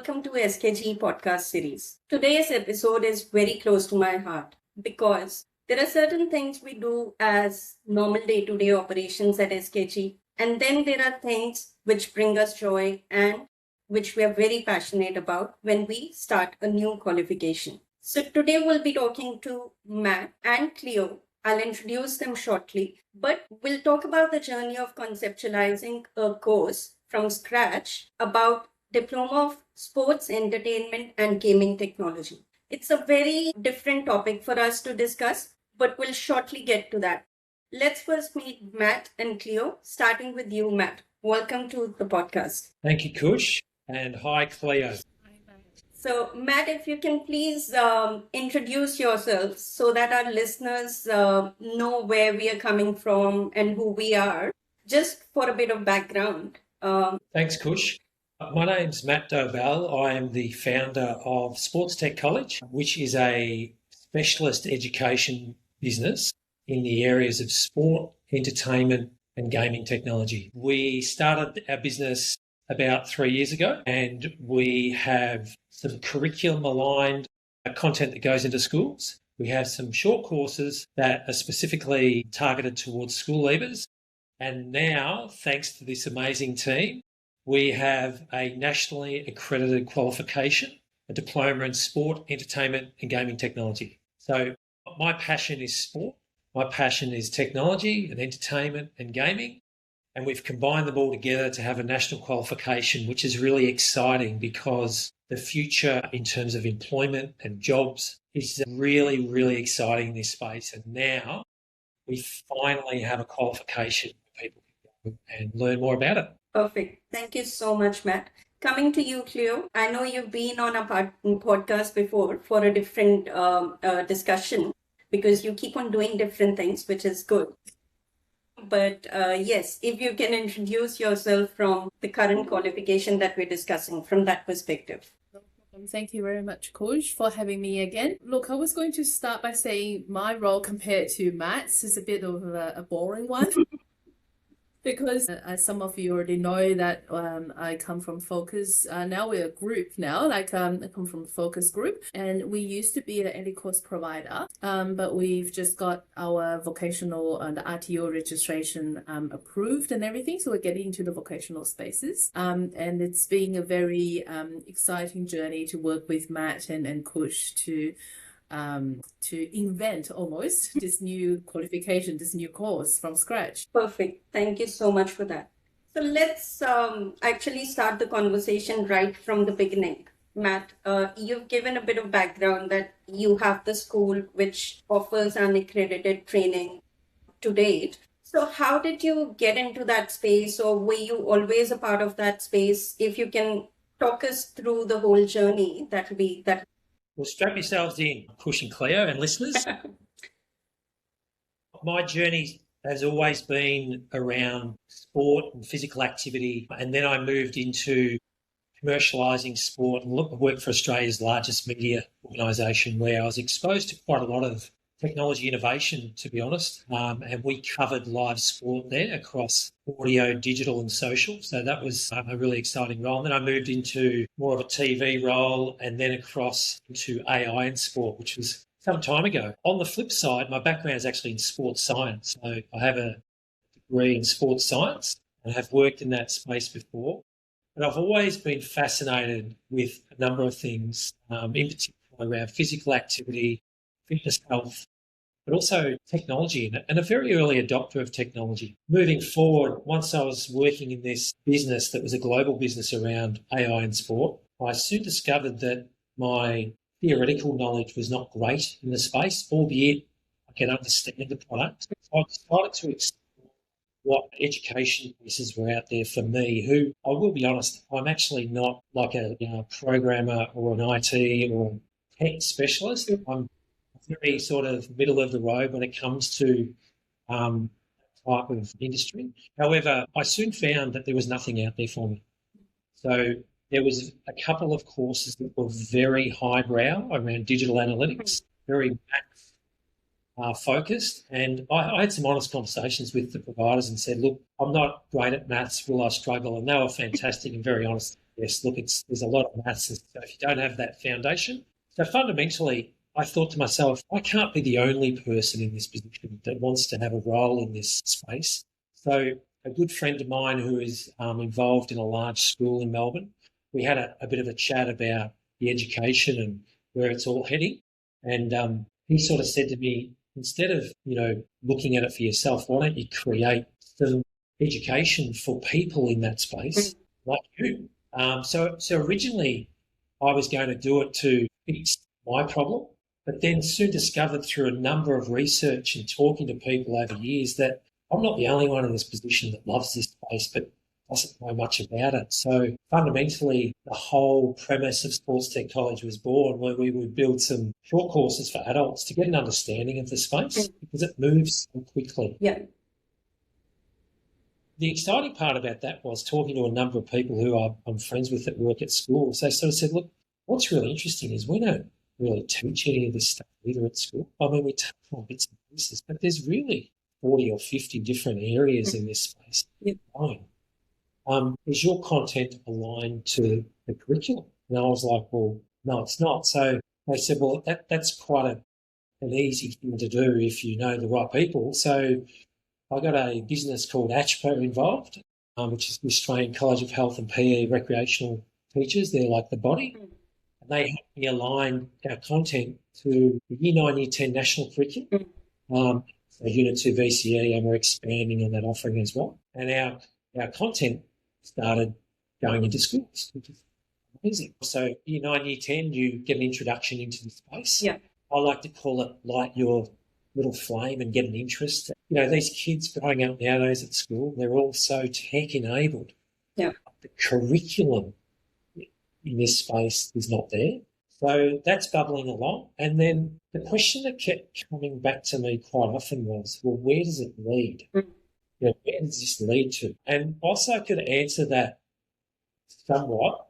welcome to SKG podcast series. Today's episode is very close to my heart because there are certain things we do as normal day-to-day operations at SKG, and then there are things which bring us joy and which we are very passionate about when we start a new qualification. So today we'll be talking to Matt and Cleo. I'll introduce them shortly, but we'll talk about the journey of conceptualizing a course from scratch about Diploma of Sports, Entertainment and Gaming Technology. It's a very different topic for us to discuss, but we'll shortly get to that. Let's first meet Matt and Cleo, starting with you, Matt. Welcome to the podcast. Thank you, Kush, and hi, Cleo. So, Matt, if you can please introduce yourself so that our listeners know where we are coming from and who we are, just for a bit of background. Thanks, Kush. My name's Matt Dobell. I am the founder of Sports Tech College, which is a specialist education business in the areas of sport, entertainment and gaming technology. We started our business about 3 years ago, and we have some curriculum-aligned content that goes into schools. We have some short courses that are specifically targeted towards school leavers. And now, thanks to this amazing team, we have a nationally accredited qualification, a diploma in sport, entertainment and gaming technology. So my passion is sport, my passion is technology and entertainment and gaming. And we've combined them all together to have a national qualification, which is really exciting because the future in terms of employment and jobs is really, really exciting in this space. And now we finally have a qualification for people to go and learn more about it. Perfect. Thank you so much, Matt. Coming to you, Cleo. I know you've been on a podcast before for a different discussion because you keep on doing different things, which is good. But yes, if you can introduce yourself from the current qualification that we're discussing from that perspective. Thank you very much, Coach, for having me again. Look, I was going to start by saying my role compared to Matt's is a bit of a boring one. Because as some of you already know that I come from Focus. Now we're a group now, I come from Focus Group, and we used to be an any course provider, but we've just got our vocational and the RTO registration approved and everything. So we're getting into the vocational spaces. And it's been a very exciting journey to work with Matt and Kush to invent almost this new qualification, this new course from scratch. Perfect. Thank you so much for that. So let's actually start the conversation right from the beginning. Matt, you've given a bit of background that you have the school which offers unaccredited training to date. So how did you get into that space, or were you always a part of that space? If you can talk us through the whole journey, that would be that. Well, strap yourselves in, Kush and Cleo and listeners. My journey has always been around sport and physical activity, and then I moved into commercialising sport and worked for Australia's largest media organisation, where I was exposed to quite a lot of technology innovation, to be honest, and we covered live sport there across audio, digital and social. So that was a really exciting role. And then I moved into more of a TV role and then across into AI and sport, which was some time ago. On the flip side, my background is actually in sports science. So I have a degree in sports science and have worked in that space before. But I've always been fascinated with a number of things, in particular around physical activity, fitness, health, but also technology, and a very early adopter of technology. Moving forward, once I was working in this business that was a global business around AI and sport, I soon discovered that my theoretical knowledge was not great in the space, albeit I can understand the product. So I decided to explore what education pieces were out there for me, who, I will be honest, I'm actually not like a programmer or an IT or a tech specialist. I'm very sort of middle of the road when it comes to type of industry. However, I soon found that there was nothing out there for me. So there was a couple of courses that were very highbrow around digital analytics, very maths focused. And I had some honest conversations with the providers and said, look, I'm not great at maths. Will I struggle? And they were fantastic and very honest. yes, look, there's a lot of maths. So if you don't have that foundation, so fundamentally, I thought to myself, I can't be the only person in this position that wants to have a role in this space. So a good friend of mine who is involved in a large school in Melbourne, we had a bit of a chat about the education and where it's all heading. And he sort of said to me, instead of, looking at it for yourself, why don't you create some education for people in that space like you? So originally I was going to do it to fix my problem, but then soon discovered through a number of research and talking to people over years that I'm not the only one in this position that loves this space but doesn't know much about it. So fundamentally, the whole premise of Sports Tech College was born where we would build some short courses for adults to get an understanding of the space because it moves so quickly. Yeah. The exciting part about that was talking to a number of people who I'm friends with that work at schools. They sort of said, look, what's really interesting is we don't really teach any of this stuff either at school. I mean, we touch on bits and pieces, but there's really 40 or 50 different areas in this space. Yeah. Is your content aligned to the curriculum? And I was like, well, no, it's not. So they said, well, that's quite an easy thing to do if you know the right people. So I got a business called ACHPO involved, which is the Australian College of Health and PE Recreational Teachers. They're like the body. And they helped me align our content to the Year 9, Year 10 national curriculum. So Unit 2 VCE, and we're expanding on that offering as well. And our content started going into schools, which is amazing. So Year 9, Year 10, you get an introduction into the space. Yeah. I like to call it light your little flame and get an interest. These kids growing up nowadays at school, they're all so tech-enabled. Yeah. The curriculum in this space is not there. So that's bubbling along. And then the question that kept coming back to me quite often was, well, where does it lead? Where does this lead to? And also I could answer that somewhat.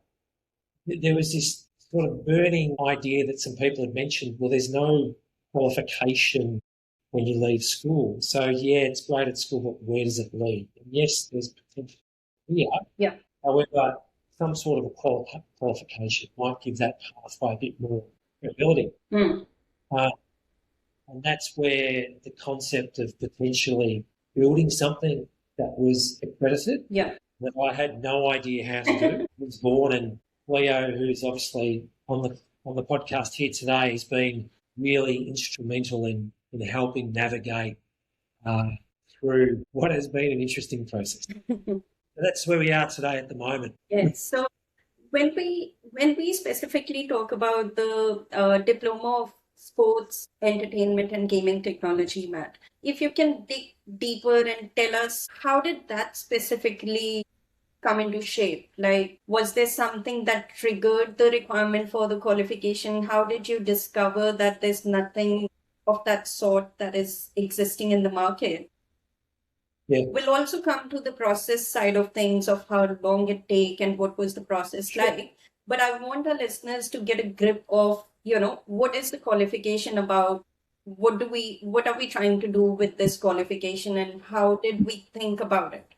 There was this sort of burning idea that some people had mentioned, well, there's no qualification when you leave school. So, yeah, it's great at school, but where does it lead? And yes, there's potential here. Yeah. However, some sort of a qualification might give that pathway a bit more credibility. And that's where the concept of potentially building something that was accredited, that I had no idea how to do, was born. And Leo, who's obviously on the podcast here today, has been really instrumental in helping navigate through what has been an interesting process. So that's where we are today at the moment. Yes. So when we specifically talk about the Diploma of Sports, Entertainment and Gaming Technology, Matt, if you can dig deeper and tell us, how did that specifically come into shape? Like, was there something that triggered the requirement for the qualification? How did you discover that there's nothing of that sort that is existing in the market? Yeah. We'll also come to the process side of things, of how long it take and what was the process like. But I want our listeners to get a grip of, what is the qualification about? What are we trying to do with this qualification, and how did we think about it?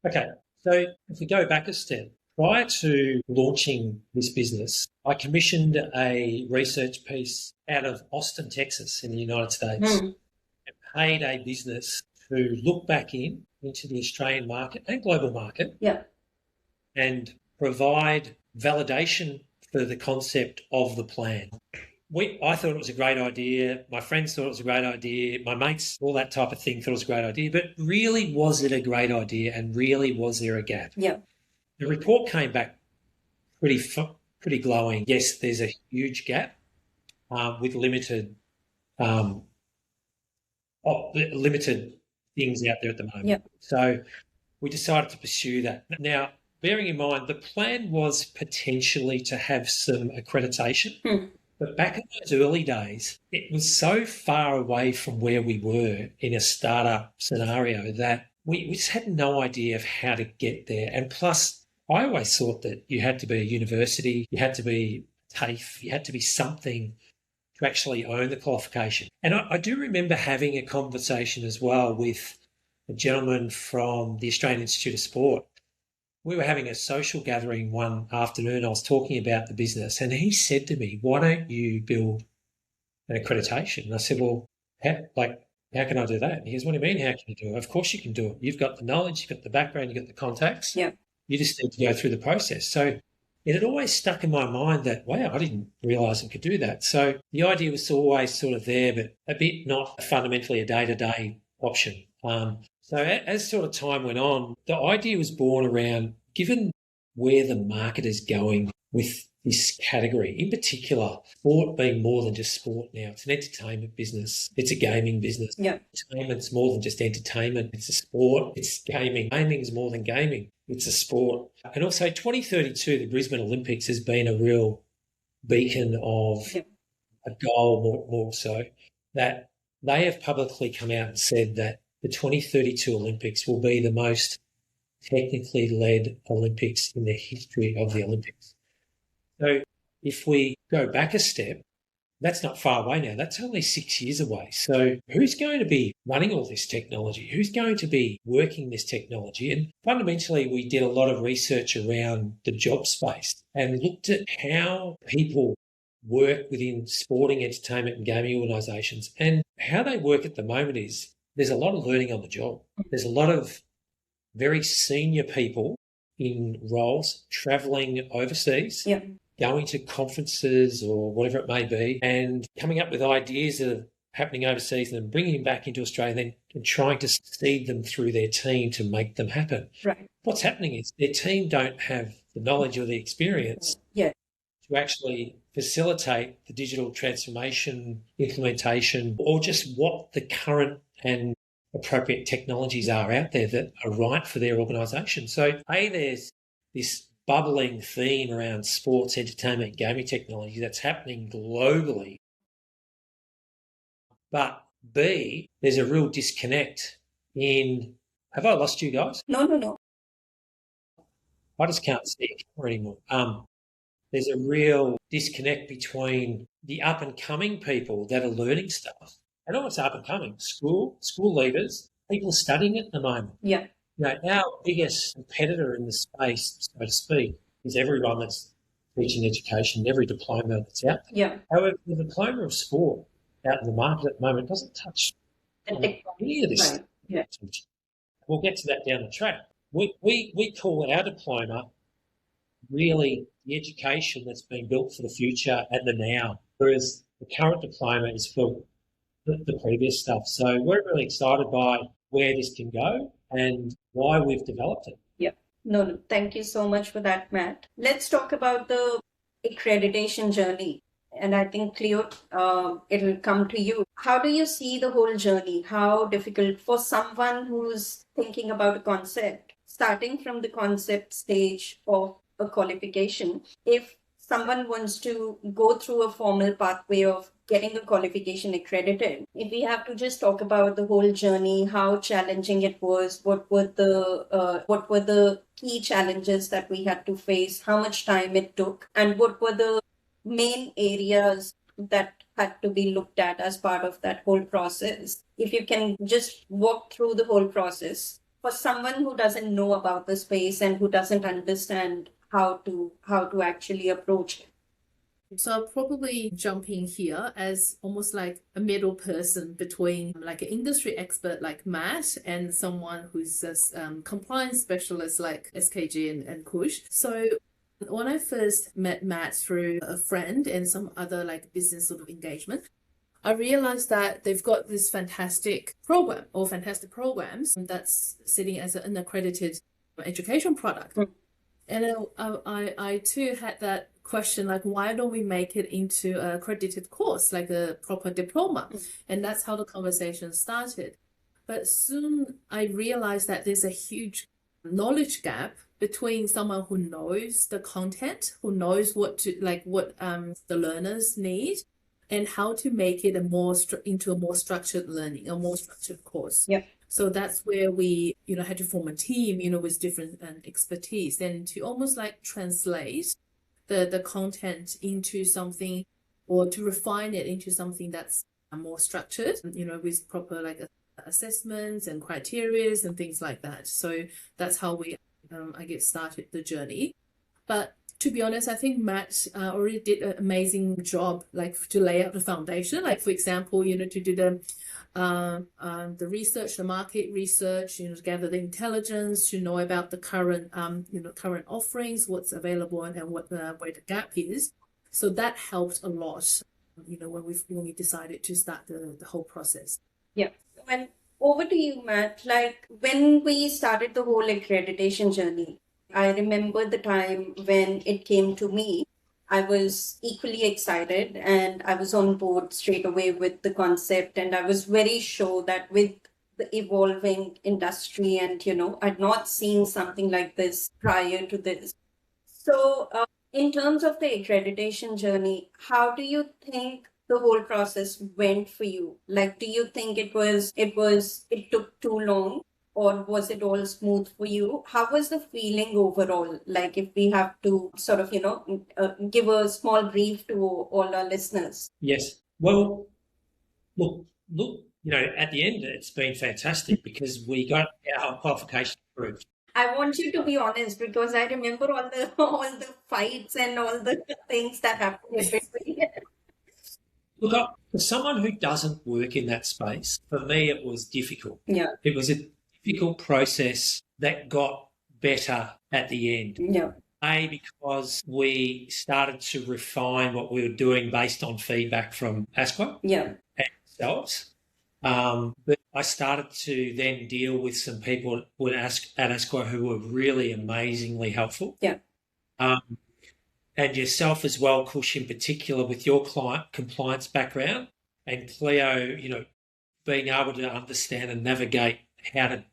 Okay. So if we go back a step, prior to launching this business, I commissioned a research piece out of Austin, Texas in the United States, and paid a business to look back into the Australian market and global market and provide validation for the concept of the plan. I thought it was a great idea. My friends thought it was a great idea. My mates, all that type of thing, thought it was a great idea. But really, was it a great idea, and really was there a gap? Yeah. The report came back pretty glowing. Yes, there's a huge gap with limited things out there at the moment. Yeah. So we decided to pursue that. Now, bearing in mind, the plan was potentially to have some accreditation. But back in those early days, it was so far away from where we were in a startup scenario that we just had no idea of how to get there. And plus, I always thought that you had to be a university, you had to be TAFE, you had to be something to actually own the qualification. And I do remember having a conversation as well with a gentleman from the Australian Institute of Sport, we were having a social gathering one afternoon. I was talking about the business, and he said to me, "Why don't you build an accreditation?" And I said, "Well, how can I do that?" And he goes, "What do you mean, how can you do it? Of course you can do it. You've got the knowledge, you've got the background, you've got the contacts. Yeah. You just need to go through the process." So it had always stuck in my mind that, wow, I didn't realise I could do that. So the idea was always sort of there, but a bit not fundamentally a day-to-day option. So as sort of time went on, the idea was born around, given where the market is going with this category, in particular, sport being more than just sport now. It's an entertainment business. It's a gaming business. Yeah. Entertainment's more than just entertainment. It's a sport. It's gaming. Gaming's more than gaming. It's a sport. And also 2032, the Brisbane Olympics has been a real beacon of a goal, more so, that they have publicly come out and said that the 2032 Olympics will be the most technically led Olympics in the history of the Olympics. So if we go back a step, that's not far away now. That's only 6 years away. So who's going to be running all this technology? Who's going to be working this technology? And fundamentally, we did a lot of research around the job space and looked at how people work within sporting, entertainment and gaming organisations. And how they work at the moment is there's a lot of learning on the job. There's a lot of very senior people in roles travelling overseas. Yeah. Going to conferences or whatever it may be and coming up with ideas that are happening overseas and then bringing them back into Australia and trying to seed them through their team to make them happen. Right. What's happening is their team don't have the knowledge or the experience to actually facilitate the digital transformation, implementation, or just what the current and appropriate technologies are out there that are right for their organisation. So, there's this bubbling theme around sports, entertainment, gaming technology that's happening globally. But B, there's a real disconnect in, have I lost you guys? No. I just can't see it anymore. There's a real disconnect between the up and coming people that are learning stuff. And not what's up and coming, school leaders, people studying at the moment. Yeah. Our biggest competitor in the space, so to speak, is everyone that's teaching education, every diploma that's out there. Yeah. However, the diploma of sport out in the market at the moment doesn't touch any of this. Right. Yeah. We'll get to that down the track. We call our diploma really the education that's been built for the future and the now, whereas the current diploma is for the previous stuff. So we're really excited by where this can go and why we've developed it. Yeah. No, thank you so much for that, Matt. Let's talk about the accreditation journey. And I think, Cleo, it'll come to you. How do you see the whole journey? How difficult for someone who's thinking about a concept, starting from the concept stage of a qualification? If someone wants to go through a formal pathway of getting a qualification accredited, if we have to just talk about the whole journey, how challenging it was, what were the key challenges that we had to face, how much time it took, and what were the main areas that had to be looked at as part of that whole process. If you can just walk through the whole process for someone who doesn't know about the space and who doesn't understand how to actually approach it. So I'll probably jump in here as almost like a middle person between like an industry expert like Matt and someone who's a compliance specialist like SKG and Kush. So when I first met Matt through a friend and some other like business sort of engagement, I realized that they've got this fantastic program or fantastic programs that's sitting as an accredited education product. And I too had that question, like, why don't we make it into an accredited course, like a proper diploma? And that's how the conversation started. But soon I realized that there's a huge knowledge gap between someone who knows the content, who knows what the learners need, and how to make it into a more structured learning, a more structured course. Yeah. So that's where we, had to form a team, with different expertise, and to almost like translate the content into something, or to refine it into something that's more structured, with proper like assessments and criteria and things like that. So that's how we started the journey. But to be honest, I think Matt already did an amazing job, like to lay out the foundation. Like for example, to do the research, the market research, to gather the intelligence, to know about the current current offerings, what's available, and where the gap is. So that helped a lot, when we decided to start the whole process. Yeah. Well, over to you, Matt. Like when we started the whole accreditation journey, I remember the time when it came to me. I was equally excited and I was on board straight away with the concept. And I was very sure that with the evolving industry, and I'd not seen something like this prior to this. So, in terms of the accreditation journey, how do you think the whole process went for you? Like, do you think it took too long, or was it all smooth for you? How was the feeling overall? Like, if we have to sort of, give a small brief to all our listeners. Yes. Well, look, at the end, it's been fantastic because we got our qualification approved. I want you to be honest because I remember all the fights and all the things that happened. Look, for someone who doesn't work in that space, for me, it was difficult. Yeah. It was a difficult process that got better at the end. Yeah. Because we started to refine what we were doing based on feedback from ASQA Yeah. and ourselves. But I started to then deal with some people at ASQA who were really amazingly helpful. Yeah. And yourself as well, Kush, in particular, with your client compliance background, and Cleo, being able to understand and navigate how to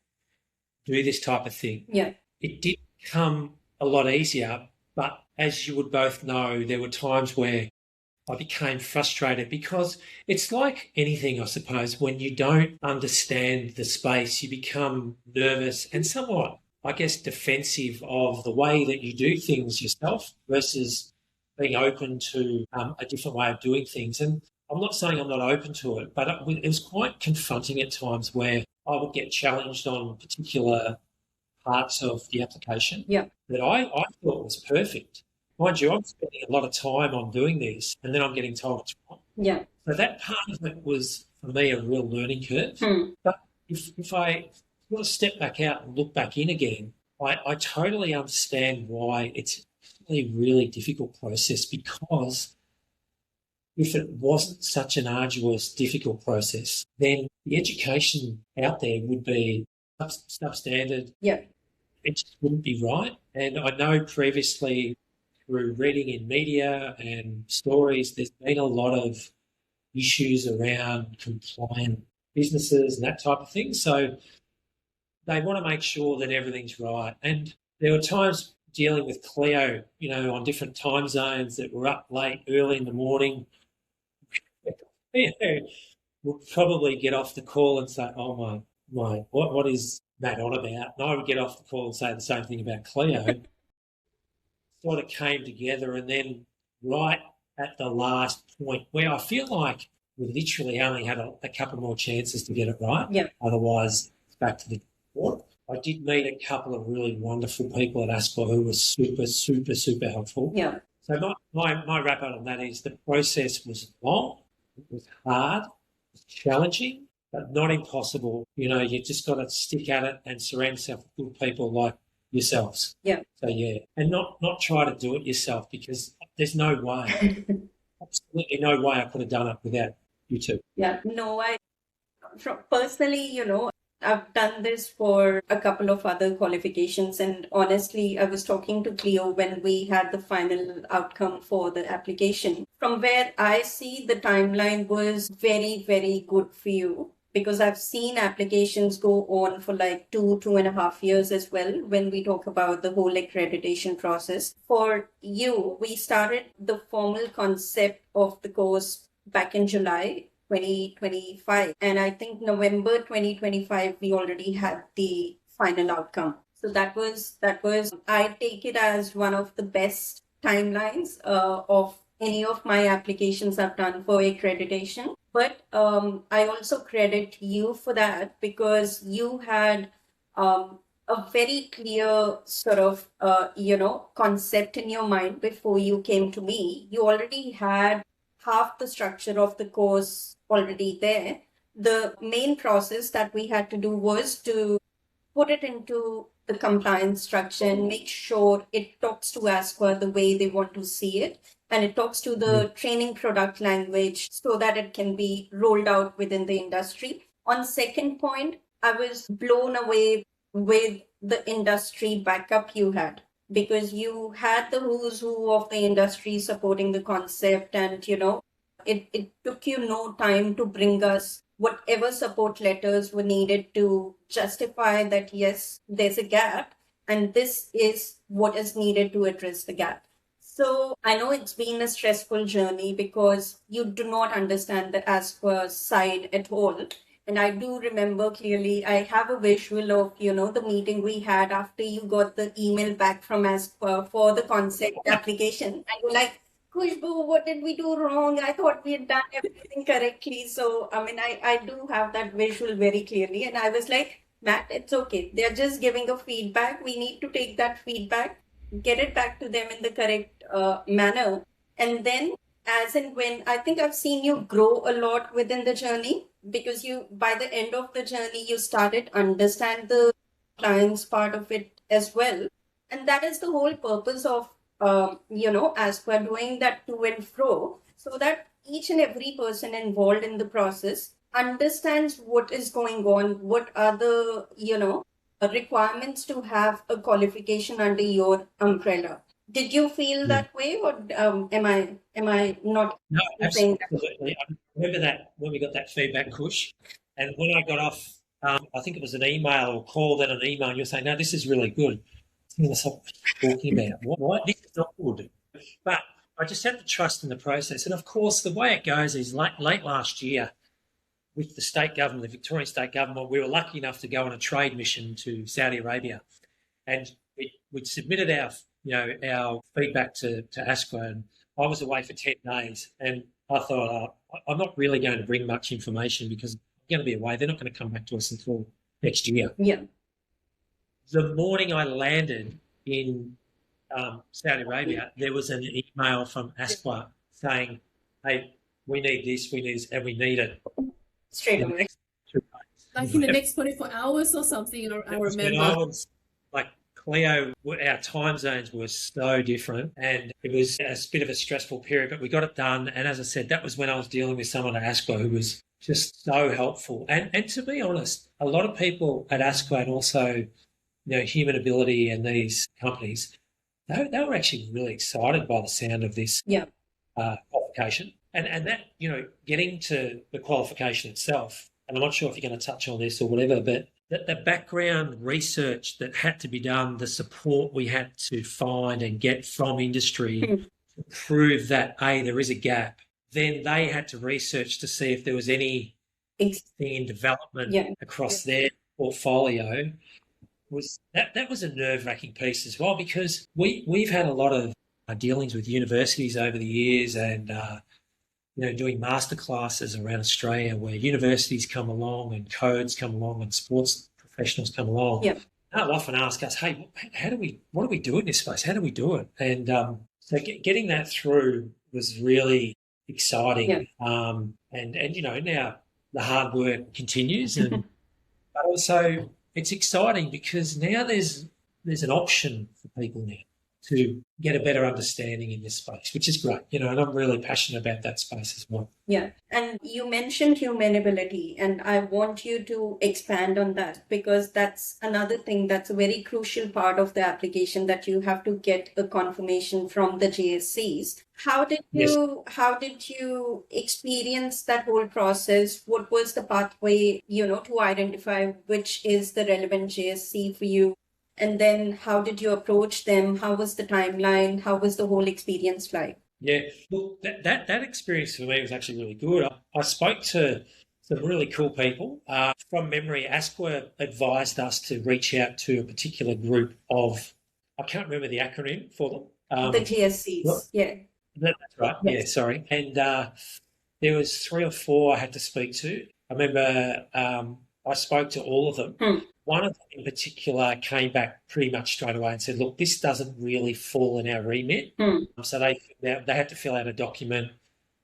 do this type of thing. Yeah. It did become a lot easier, but as you would both know, there were times where I became frustrated because it's like anything, I suppose, when you don't understand the space, you become nervous and somewhat, I guess, defensive of the way that you do things yourself versus being open to a different way of doing things. And I'm not saying I'm not open to it, but it was quite confronting at times where I would get challenged on particular parts of the application that I thought was perfect. Mind you, I'm spending a lot of time on doing this and then I'm getting told it's wrong. Yeah. So that part of it was, for me, a real learning curve. But if I sort of step back out and look back in again, I totally understand why it's a really difficult process, because if it wasn't such an arduous, difficult process, then the education out there would be substandard. Yeah. It just wouldn't be right. And I know previously through reading in media and stories, there's been a lot of issues around compliant businesses and that type of thing. So they want to make sure that everything's right. And there were times dealing with Cleo, on different time zones that were up late, early in the morning. Would probably get off the call and say, oh my, what is Matt on about? And I would get off the call and say the same thing about Cleo. Sort of came together, and then right at the last point where I feel like we literally only had a couple more chances to get it right. Yeah. Otherwise, it's back to the court. I did meet a couple of really wonderful people at ASQA who were super, super, super helpful. Yeah. So my wrap up on that is the process was long, it was hard, it was challenging, but not impossible. You just got to stick at it and surround yourself with good people like yourselves. Yeah. So and not try to do it yourself, because there's no way, absolutely no way I could have done it without you two. Yeah. No, personally, I've done this for a couple of other qualifications, and honestly, I was talking to Cleo when we had the final outcome for the application. From where I see, the timeline was very, very good for you, because I've seen applications go on for like 2.5 years as well when we talk about the whole accreditation process. For you, we started the formal concept of the course back in July 2025. And I think November 2025, we already had the final outcome. So that was, I take it as one of the best timelines of any of my applications I've done for accreditation. But I also credit you for that, because you had a very clear sort of, concept in your mind before you came to me. You already had half the structure of the course already there. The main process that we had to do was to put it into the compliance structure and make sure it talks to ASQA the way they want to see it. And it talks to the training product language so that it can be rolled out within the industry. On second point, I was blown away with the industry backup you had, because you had the who's who of the industry supporting the concept, and it took you no time to bring us whatever support letters were needed to justify that yes, there's a gap and this is what is needed to address the gap. So I know it's been a stressful journey because you do not understand the ASQA side at all. And I do remember clearly, I have a visual of, the meeting we had after you got the email back from ASQA for the concept application. And you're like, Khushbu, what did we do wrong? I thought we had done everything correctly. So, I do have that visual very clearly. And I was like, Matt, it's okay. They're just giving a feedback. We need to take that feedback, get it back to them in the correct manner. And then, as and when, I think I've seen you grow a lot within the journey, because by the end of the journey, you started understand the client's part of it as well. And that is the whole purpose of as we're doing that to and fro, so that each and every person involved in the process understands what is going on, what are the, requirements to have a qualification under your umbrella. Did you feel that way, or am I not No, saying that? absolutely. I remember that when we got that feedback, Kush, and when I got off, I think it was an email or call, then an email, and you're saying, no, this is really good. What are you talking about? What? This is not good. But I just had to trust in the process. And of course, the way it goes is late last year with the state government, the Victorian state government, we were lucky enough to go on a trade mission to Saudi Arabia. And we'd submitted our feedback to ASQA, and I was away for 10 days. And I thought, I'm not really going to bring much information because I'm going to be away. They're not going to come back to us until next year. Yeah. The morning I landed in Saudi Arabia, there was an email from ASQA saying, hey, we need this, and we need it. Straight away. Like in the next 24 hours or something, I remember. I was like, Cleo, our time zones were so different, and it was a bit of a stressful period, but we got it done. And as I said, that was when I was dealing with someone at ASQA who was just so helpful. And to be honest, a lot of people at ASQA and also Human Ability and these companies, they were actually really excited by the sound of this qualification. And that, getting to the qualification itself, and I'm not sure if you're going to touch on this or whatever, but the background research that had to be done, the support we had to find and get from industry to prove that, A, there is a gap. Then they had to research to see if there was anything in development across their portfolio. That was a nerve-wracking piece as well, because we've had a lot of dealings with universities over the years, and doing masterclasses around Australia where universities come along and codes come along and sports professionals come along. Yeah. They'll often ask us, hey, what do we do in this space? How do we do it? And so getting that through was really exciting. Yeah. And now the hard work continues, but also it's exciting because now there's an option for people now to get a better understanding in this space, which is great, and I'm really passionate about that space as well. Yeah. And you mentioned human ability, and I want you to expand on that, because that's another thing that's a very crucial part of the application, that you have to get a confirmation from the JSCs. How did you experience that whole process? What was the pathway, to identify which is the relevant JSC for you? And then how did you approach them? How was the timeline? How was the whole experience like? Yeah, look, that experience for me was actually really good. I spoke to some really cool people. From memory, ASQA advised us to reach out to a particular group of, I can't remember the acronym for them. The GSCs, yeah. That's right, yes. Yeah, sorry. And there was 3 or 4 I had to speak to. I remember I spoke to all of them. One of them in particular came back pretty much straight away and said, look, this doesn't really fall in our remit. So they had to fill out a document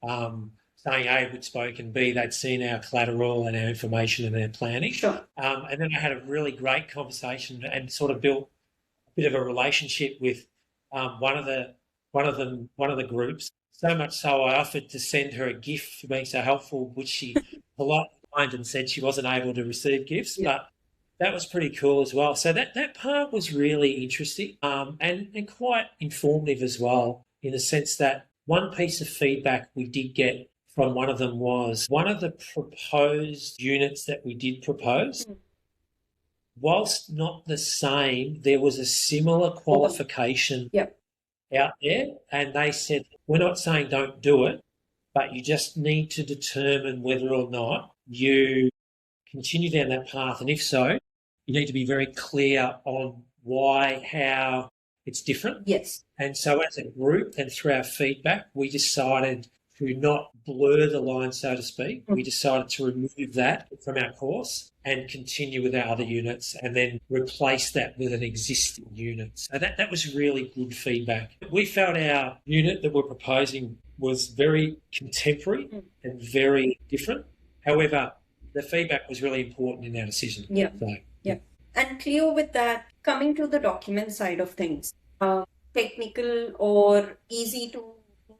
saying A, we'd spoken, B, they'd seen our collateral and our information and our planning. Sure. And then I had a really great conversation and sort of built a bit of a relationship with one of the groups. So much so I offered to send her a gift for being so helpful, which she politely declined and said she wasn't able to receive gifts. Yeah. But that was pretty cool as well. So that part was really interesting and quite informative as well, in the sense that one piece of feedback we did get from one of them was one of the proposed units that we did propose, whilst not the same, there was a similar qualification out there, and they said, we're not saying don't do it, but you just need to determine whether or not you continue down that path, and if so, you need to be very clear on why, how it's different. Yes. And so as a group and through our feedback, we decided to not blur the line, so to speak. We decided to remove that from our course and continue with our other units and then replace that with an existing unit. So that was really good feedback. We felt our unit that we're proposing was very contemporary and very different. However, the feedback was really important in our decision. Yeah. So, yeah. And Cleo, with that, coming to the document side of things, technical or easy to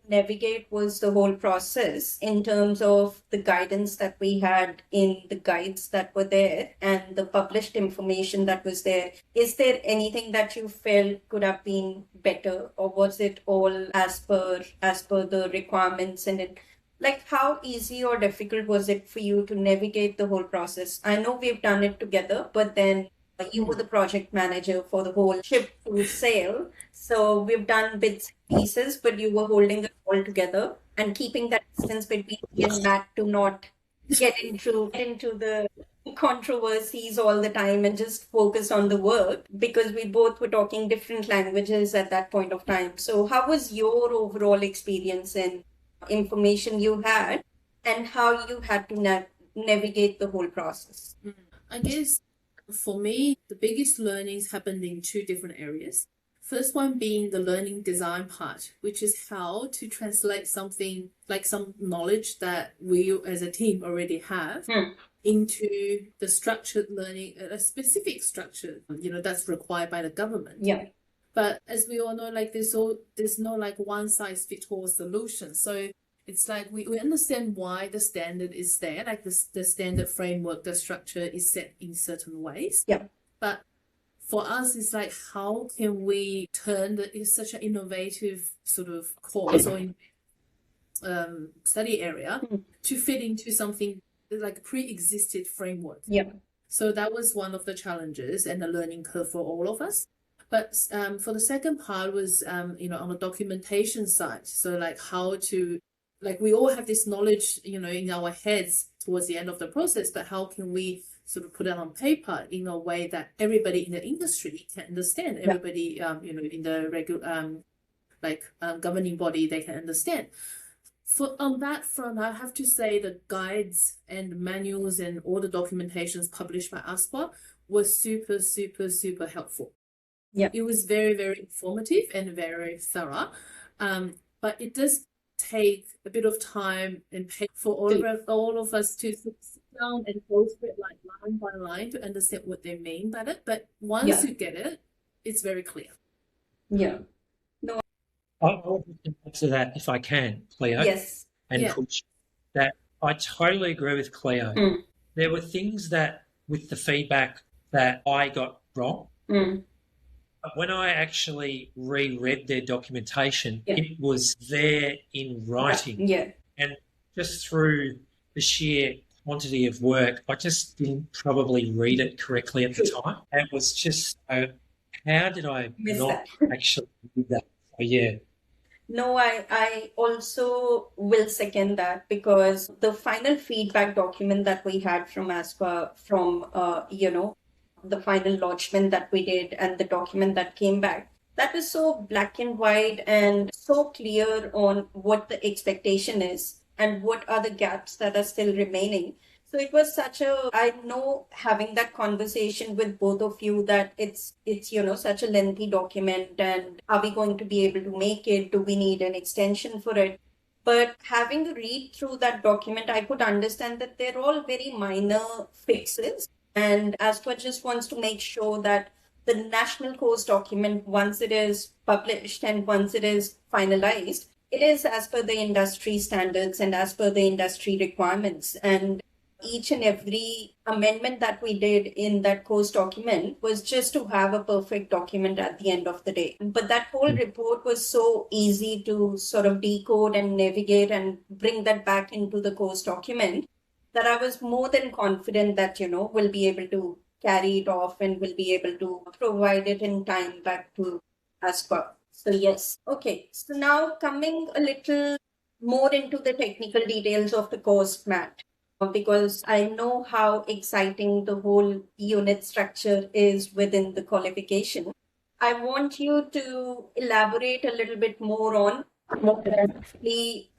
navigate was the whole process in terms of the guidance that we had in the guides that were there and the published information that was there. Is there anything that you felt could have been better, or was it all as per the requirements? And it, like, how easy or difficult was it for you to navigate the whole process? I know we've done it together, but then you were the project manager for the whole ship to sail. So we've done bits and pieces, but you were holding it all together and keeping that distance between you and Matt to not get into the controversies all the time and just focus on the work, because we both were talking different languages at that point of time. So how was your overall experience and information you had, and how you had to navigate the whole process? I guess for me, the biggest learnings happened in two different areas. First one being the learning design part, which is how to translate something like some knowledge that we as a team already have into the structured learning, a specific structure, that's required by the government. Yeah. But as we all know, like there's no like one size fits all solution. So it's like we understand why the standard is there, like the standard framework, the structure is set in certain ways. Yeah. But for us, it's like, how can we turn it's such an innovative sort of course or study area to fit into something like a pre-existed framework? Yeah. So that was one of the challenges and the learning curve for all of us. But for the second part was, on the documentation side. So like how to, like we all have this knowledge, in our heads towards the end of the process, but how can we sort of put it on paper in a way that everybody in the industry can understand, everybody, in the regular, governing body, they can understand. On that front, I have to say the guides and manuals and all the documentations published by ASPA were super, super, super helpful. Yeah. It was very, very informative and very thorough. But it does take a bit of time and pay for all of us to sit down and go through it like line by line to understand what they mean by it. But once you get it, it's very clear. Yeah. I'll answer that if I can, Cleo. Yes. And push that. I totally agree with Cleo. There were things that with the feedback that I got wrong. But when I actually reread their documentation, it was there in writing. Yeah. And just through the sheer quantity of work, I just didn't probably read it correctly at the time. And it was just, how did I not actually do that? So, yeah. No, I also will second that, because the final feedback document that we had from ASPA, from, the final lodgement that we did and the document that came back, that was so black and white and so clear on what the expectation is and what are the gaps that are still remaining. So it was I know having that conversation with both of you that it's, such a lengthy document, and are we going to be able to make it? Do we need an extension for it? But having a read through that document, I could understand that they're all very minor fixes. And ASQA just wants to make sure that the national course document, once it is published and once it is finalized, it is as per the industry standards and as per the industry requirements. And each and every amendment that we did in that course document was just to have a perfect document at the end of the day. But that whole report was so easy to sort of decode and navigate and bring that back into the course document that I was more than confident that, we'll be able to carry it off and we'll be able to provide it in time back to ASQA. So yes. Okay. So now coming a little more into the technical details of the course, Matt, because I know how exciting the whole unit structure is within the qualification. I want you to elaborate a little bit more on what actually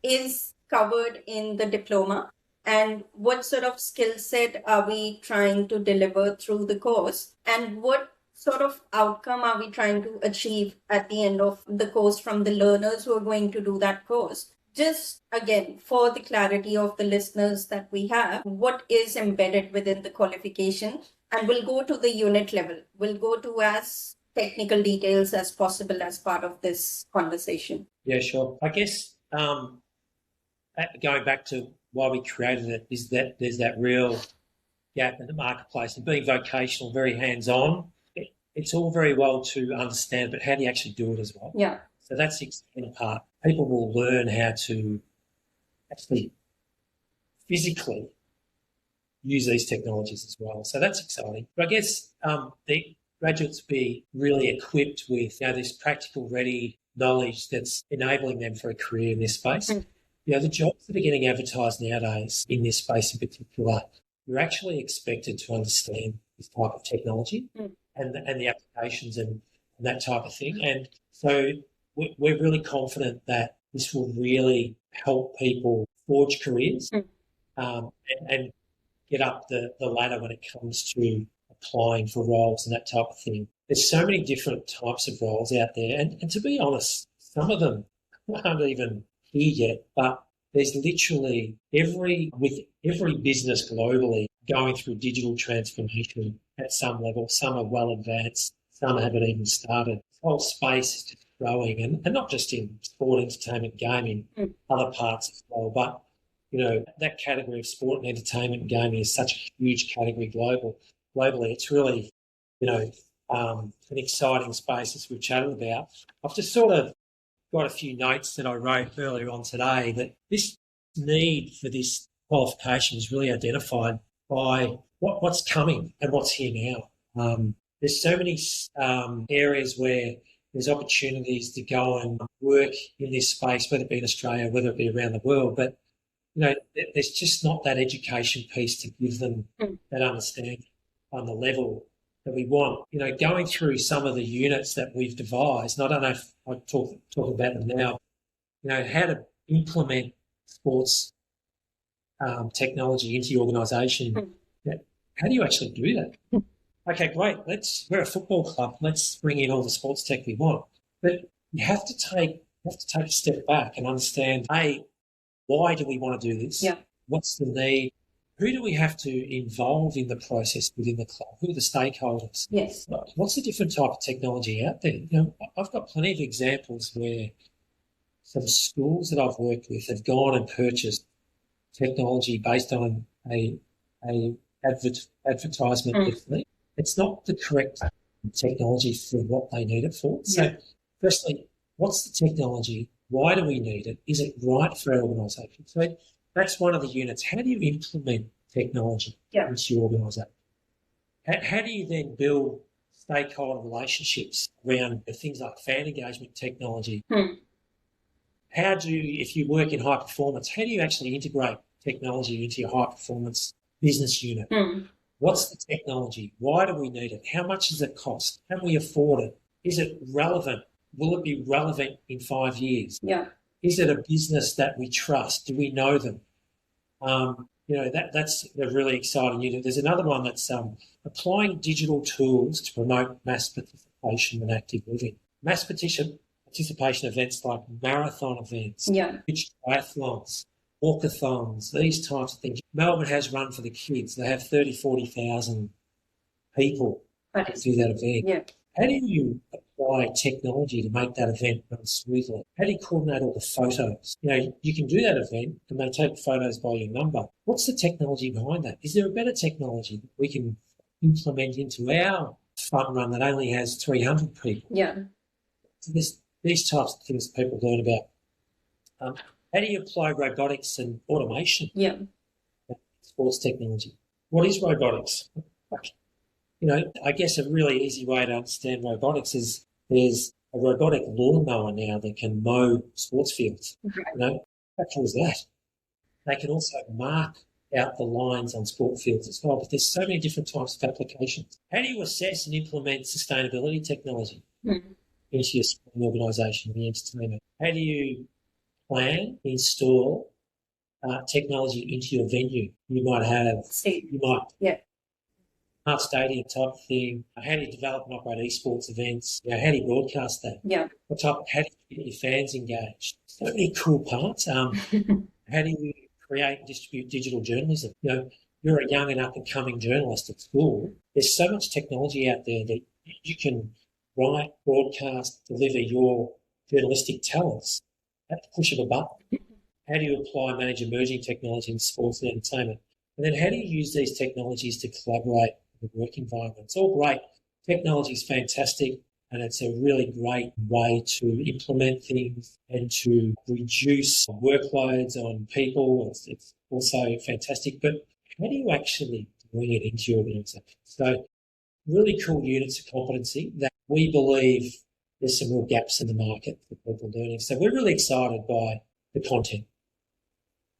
is covered in the diploma and what sort of skill set are we trying to deliver through the course, and what sort of outcome are we trying to achieve at the end of the course from the learners who are going to do that course. Just again, for the clarity of the listeners that we have, what is embedded within the qualification, and we'll go to the unit level. We'll go to as technical details as possible as part of this conversation. Yeah, sure. I guess going back to why we created it is that there's that real gap in the marketplace, and being vocational, very hands-on, it's all very well to understand, but how do you actually do it as well? Yeah. So that's the exciting part. People will learn how to actually physically use these technologies as well. So that's exciting. But I guess the graduates be really equipped with this practical ready knowledge that's enabling them for a career in this space. The jobs that are getting advertised nowadays in this space in particular, you're actually expected to understand this type of technology and the applications and that type of thing. And so we're really confident that this will really help people forge careers and get up the ladder when it comes to applying for roles and that type of thing. There's so many different types of roles out there. And to be honest, some of them aren't even here yet, but there's literally every business globally going through digital transformation at some level. Some are well advanced, some haven't even started. This whole space is just growing, and not just in sport, entertainment, gaming, other parts as well. But, that category of sport and entertainment and gaming is such a huge category globally. It's really, an exciting space, as we've chatted about. I've just sort of got a few notes that I wrote earlier on today that this need for this qualification is really identified by what's coming and what's here now. There's so many areas where there's opportunities to go and work in this space, whether it be in Australia, whether it be around the world. But, there's just not that education piece to give them that understanding on the level that we want. Going through some of the units that we've devised, and I don't know if I talk about them now, how to implement sports technology into your organisation. How do you actually do that? Okay, great. We're a football club. Let's bring in all the sports tech we want. But you have to take a step back and understand, why do we want to do this? Yeah. What's the need? Who do we have to involve in the process within the club? Who are the stakeholders? Yes. What's the different type of technology out there? I've got plenty of examples where some schools that I've worked with have gone and purchased technology based on a advertisement. It's not the correct technology for what they need it for. So, firstly, what's the technology? Why do we need it? Is it right for our organisation? So that's one of the units. How do you implement technology into your organisation? How do you then build stakeholder relationships around things like fan engagement technology? If you work in high performance, how do you actually integrate technology into your high performance business unit? What's the technology? Why do we need it? How much does it cost? Can we afford it? Is it relevant? Will it be relevant in 5 years? Yeah. Is it a business that we trust? Do we know them? that's a really exciting unit. There's another one that's applying digital tools to promote mass participation and active living. Mass participation events like marathon events, beach triathlons, walkathons, these types of things. Melbourne has Run for the Kids. They have 30,000, 40,000 people do that event. Yeah. How do you apply technology to make that event run smoothly? How do you coordinate all the photos? You can do that event and they take photos by your number. What's the technology behind that? Is there a better technology that we can implement into our fun run that only has 300 people? Yeah. So these types of things people learn about. How do you apply robotics and automation? Yeah. Sports technology. What is robotics? I guess a really easy way to understand robotics is there's a robotic lawnmower now that can mow sports fields. Right. How cool is that? They can also mark out the lines on sport fields as well, but there's so many different types of applications. How do you assess and implement sustainability technology into your sporting organisation, the entertainment? How do you plan, install technology into your venue? You might have, art stadium type of thing. How do you develop and operate esports events? How do you broadcast that? Yeah. How do you get your fans engaged? So many cool parts. How do you create and distribute digital journalism? You're a young and up-and-coming journalist at school. There's so much technology out there that you can write, broadcast, deliver your journalistic talents at the push of a button. How do you apply and manage emerging technology in sports and entertainment? And then how do you use these technologies to collaborate with work environment? It's all great. Technology is fantastic, and it's a really great way to implement things and to reduce workloads on people. It's also fantastic. But how do you actually bring it into your organisation? So really cool units of competency that we believe there's some real gaps in the market for people learning. So we're really excited by the content.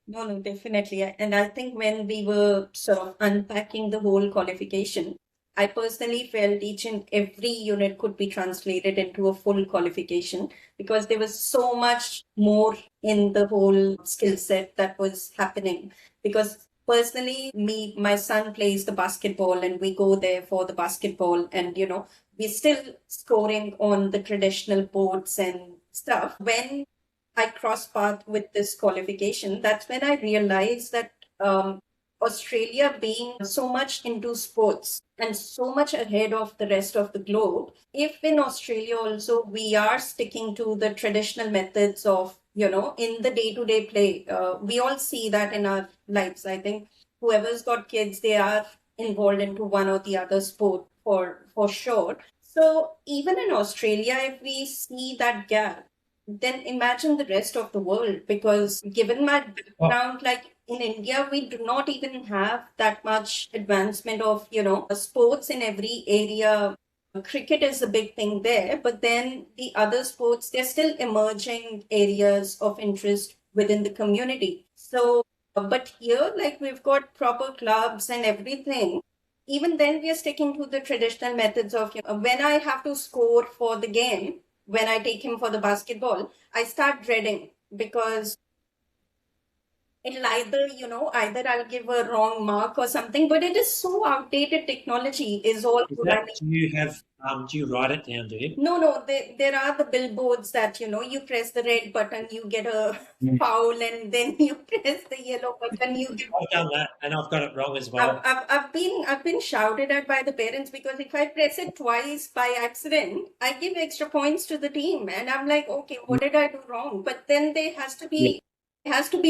No, definitely. And I think when we were sort of unpacking the whole qualification, I personally felt each and every unit could be translated into a full qualification because there was so much more in the whole skill set that was happening. Because personally, my son plays the basketball and we go there for the basketball and, we're still scoring on the traditional boards and stuff. When I crossed path with this qualification, that's when I realized that Australia being so much into sports and so much ahead of the rest of the globe, if in Australia also we are sticking to the traditional methods of, in the day-to-day play, we all see that in our lives. I think whoever's got kids, they are involved into one or the other sport for sure. So even in Australia, if we see that gap, then imagine the rest of the world, because given my background, like in India, we do not even have that much advancement of, sports in every area. Cricket is a big thing there, but then the other sports, they're still emerging areas of interest within the community. So, but here, like we've got proper clubs and everything. Even then, we are sticking to the traditional methods of, when I have to score for the game, when I take him for the basketball, I start dreading because it'll either I'll give a wrong mark or something, but it is so outdated. Technology is all. Do you write it down, do you? No, there are the billboards that, you press the red button, you get a foul, and then you press the yellow button, you get... I've done that, and I've got it wrong as well. I've been shouted at by the parents because if I press it twice by accident, I give extra points to the team, and I'm like, okay, what did I do wrong? But then there has to be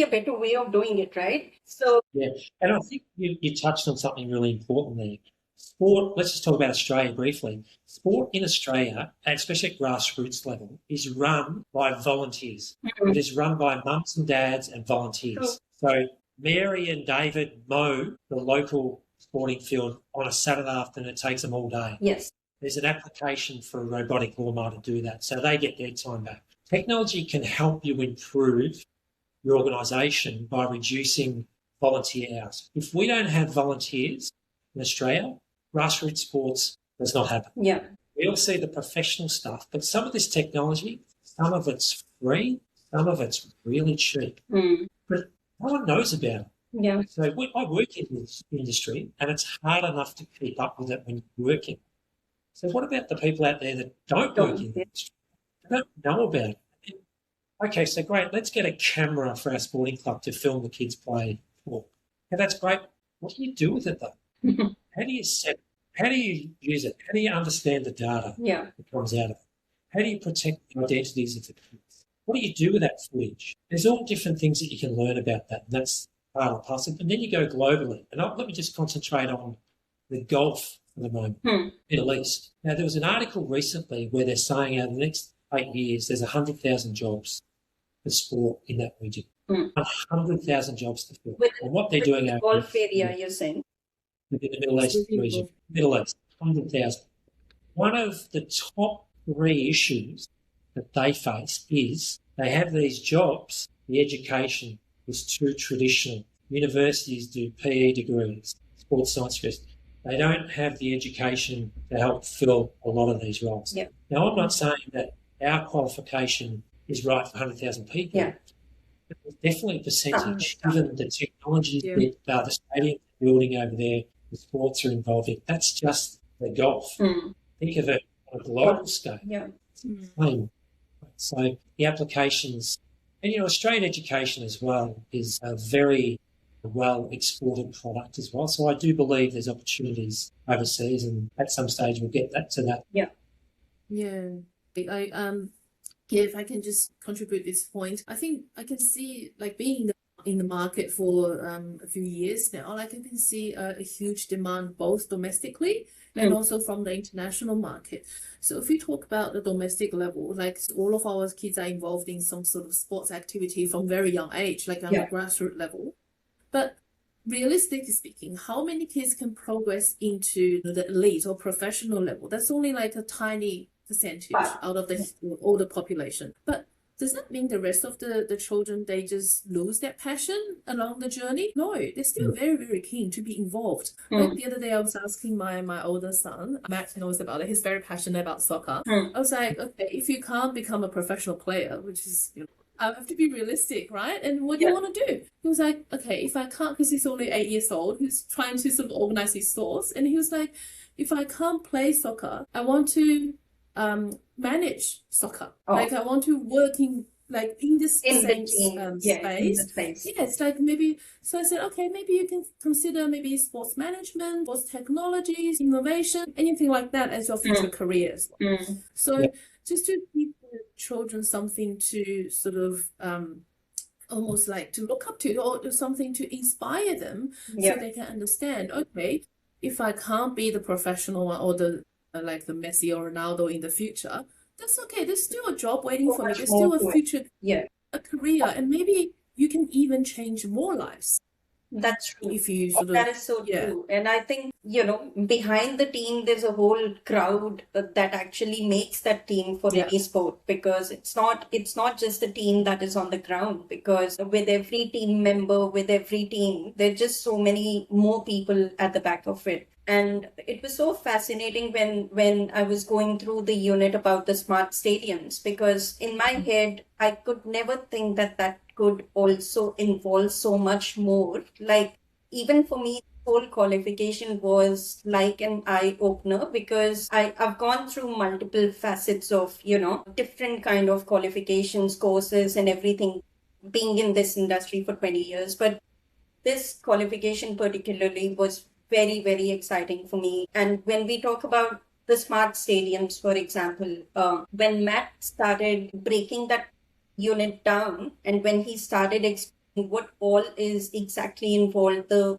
a better way of doing it, right? So and I think you touched on something really important there. Sport, let's just talk about Australia briefly. Sport in Australia, especially at grassroots level, is run by volunteers. It is run by mums and dads and volunteers. So Mary and David mow the local sporting field on a Saturday afternoon. It takes them all day. Yes. There's an application for a robotic lawnmower to do that, so they get their time back. Technology can help you improve your organisation by reducing volunteer hours. If we don't have volunteers in Australia, grassroots sports does not happen. Yeah. We all see the professional stuff, but some of this technology, some of it's free, some of it's really cheap. But no one knows about it. Yeah. So I work in this industry, and it's hard enough to keep up with it when you're working. So what about the people out there that don't work in the industry? They don't know about it. Okay, so great. Let's get a camera for our sporting club to film the kids play football. Okay, that's great. What do you do with it though? How do you set? How do you use it? How do you understand the data that comes out of it? How do you protect the identities of the kids? What do you do with that footage? There's all different things that you can learn about that, and that's part of the puzzle. And then you go globally. And let me just concentrate on the golf for the moment, Middle East. Now, there was an article recently where they're saying over the next 8 years, there's 100,000 jobs for sport in that region. 100,000 jobs to fill. And what they're doing the golf area, you're saying? Within the Middle East region. Middle East, 100,000. One of the top 3 issues that they face is they have these jobs, the education is too traditional. Universities do PE degrees, sports science degrees. They don't have the education to help fill a lot of these roles. Yeah. Now, I'm not saying that our qualification is right for 100,000 people. Yeah. But there's definitely a percentage, given the technology that the stadium building over there, the sports are involved in. That's just the golf. Think of it on a global scale. Yeah. So the applications, and Australian education as well is a very well exported product as well. So I do believe there's opportunities overseas, and at some stage we'll get to that. Yeah. If I can just contribute this point, I think I can see, like, being in the market for a few years now, like, I can see a huge demand both domestically and also from the international market. So if we talk about the domestic level, like, all of our kids are involved in some sort of sports activity from very young age, like on a grassroots level. But realistically speaking, how many kids can progress into the elite or professional level? That's only like a tiny percentage out of the older population. But does that mean the rest of the children, they just lose their passion along the journey? No, they're still very, very keen to be involved. Like the other day, I was asking my older son, Max knows about it, he's very passionate about soccer. I was like, okay, if you can't become a professional player, which is, I have to be realistic, right? And what do you want to do? He was like, okay, if I can't, because he's only 8 years old, he's trying to sort of organize his thoughts. And he was like, if I can't play soccer, I want to manage soccer. Like, I want to work in this space. Yeah, it's like maybe, so I said, okay, maybe you can consider maybe sports management, sports technologies, innovation, anything like that as your future career as well. So just to give the children something to sort of almost like to look up to, or something to inspire them, so they can understand, okay, if I can't be the professional or the like the Messi or Ronaldo in the future, that's okay. There's still a job waiting for me. There's still a future, a career, and maybe you can even change more lives. That's true. If you that is so true. And I think, behind the team, there's a whole crowd that actually makes that team for any sport, because it's not just the team that is on the ground, because with every team member, with every team, there are just so many more people at the back of it. And it was so fascinating when I was going through the unit about the smart stadiums, because in my head, I could never think that could also involve so much more. Like, even for me, the whole qualification was like an eye-opener, because I've gone through multiple facets of, different kind of qualifications, courses and everything, being in this industry for 20 years. But this qualification particularly was very, very exciting for me. And when we talk about the smart stadiums, for example, when Matt started breaking that unit down, and when he started explaining what all is exactly involved, the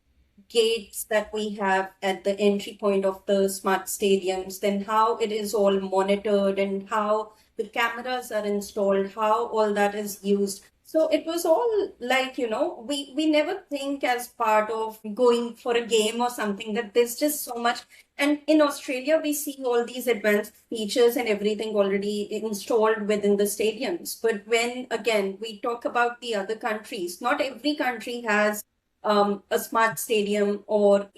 gates that we have at the entry point of the smart stadiums, then how it is all monitored and how the cameras are installed, how all that is used. So it was all like, we never think as part of going for a game or something that there's just so much. And in Australia, we see all these advanced features and everything already installed within the stadiums. But when, again, we talk about the other countries, not every country has a smart stadium or,